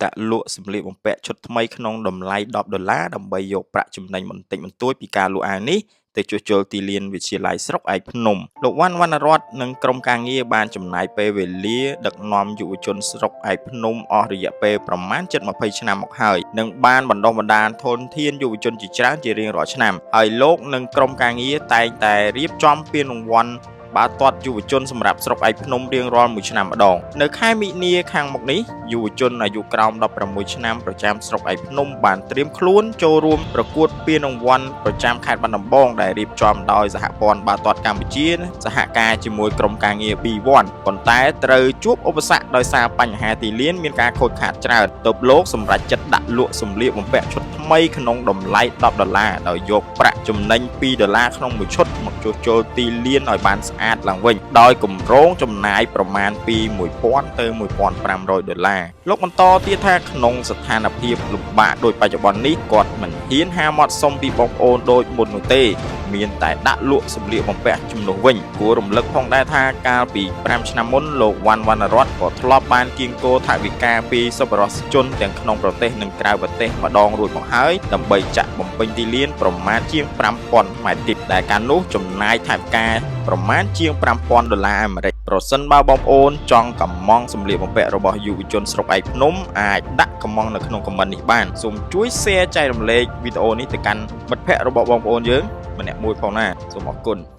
ដាក់លក់សម្លៀកបំពាក់ឈុតថ្មីក្នុងតម្លៃ$10ដើម្បីយកប្រាក់ចំណេញបន្តិចបន្តួចពីការលក់អាវនេះទៅជួសជុលទីលានវិទ្យាល័យស្រុកឯកភ្នំលោកវ៉ាន់វណ្ណរតន៍និងក្រុមការងារបានចំណាយពេលវេលាដឹកនាំយុវជនស្រុកឯកភ្នំអស់រយៈពេលប្រមាណជិត20ឆ្នាំមកហើយនិងបានបណ្ដុះបណ្ដាលធនធានយុវជនជាច្រើនជារៀងរាល់ឆ្នាំហើយលោកនិងក្រុមការងារតែងតែរៀបចំពានរង្វាន់បាល់ទាត់យុវជនសម្រាប់ស្រុកឯកភ្នំរៀងរាល់មួយឆ្នាំម្ដងនៅខែមិនិនាខាងមុខនេះយុវជនអាយុក្រោម16ឆ្នាំប្រចាំស្រុកឯកភ្នំបានត្រៀមខ្លួនចូលរួមប្រកួតពានរង្វាន់ប្រចាំខេត្តបាត់ដំបងដែលរៀបចំដោយសហព័ន្ធបាល់ទាត់កម្ពុជាសហការជាមួយក្រុមការងារ B1 ប៉ុន្តែត្រូវជួបឧបសគ្គដោយសារបញ្ហាទីលានមានការខូចខាតច្រើនទើបលោកសម្រេចចិត្តដាក់លក់សម្លៀកបំពាក់ឈុតថ្មីក្នុងតម្លៃ$10ដោយយកប្រាក់ចំណេញ$2ក្នុងមួយឈុតមកជួសជុលទីលានឲ្យបានស្អាតឡើងវិញដោយគម្រោងចំណាយប្រមាណពី$1000ទៅ$1500លោកបន្តទៀតថាក្នុងស្ថានភាពលំបាកដូចបច្ចុប្បន្ននេះគាត់មិនហ៊ានហាមាត់សុំពីបងប្អូនដូចមុននោះទេមានតែដាក់លក់សម្លៀកបំពាក់ជំនួសវិញគួររំលឹកផងដែរថាកាលពី5ឆ្នាំមុនលោកវ៉ាន់វណ្ណរតន៍ក៏ធ្លាប់បានគៀងគរថវិកាពីសប្បុរសជនទាំងក្នុងប្រទេសនិងក្រៅប្រទេសម្ដងរួចមកហើយដើម្បីចាក់បំពេញទីលានប្រមាណជាង5000ម៉ែត្រទៀតដែលកាលនោះចំណាយថវិកាប្រមាណជាង$5000អាមេរិកប្រសិនបើបងប្អូនចង់កម្មង់សម្លៀកបំពាក់របស់យុវជនស្រុកឯកភ្នំអាចដាក់កម្មង់នៅក្នុងខមមិននេះបានសូមជួយ share ចែករំលែកវីដេអូនេះទៅកាន់មិត្តភ័ក្តិរបស់បងប្អូនយើងម្នាក់មួយផងណាសូមអរគុណ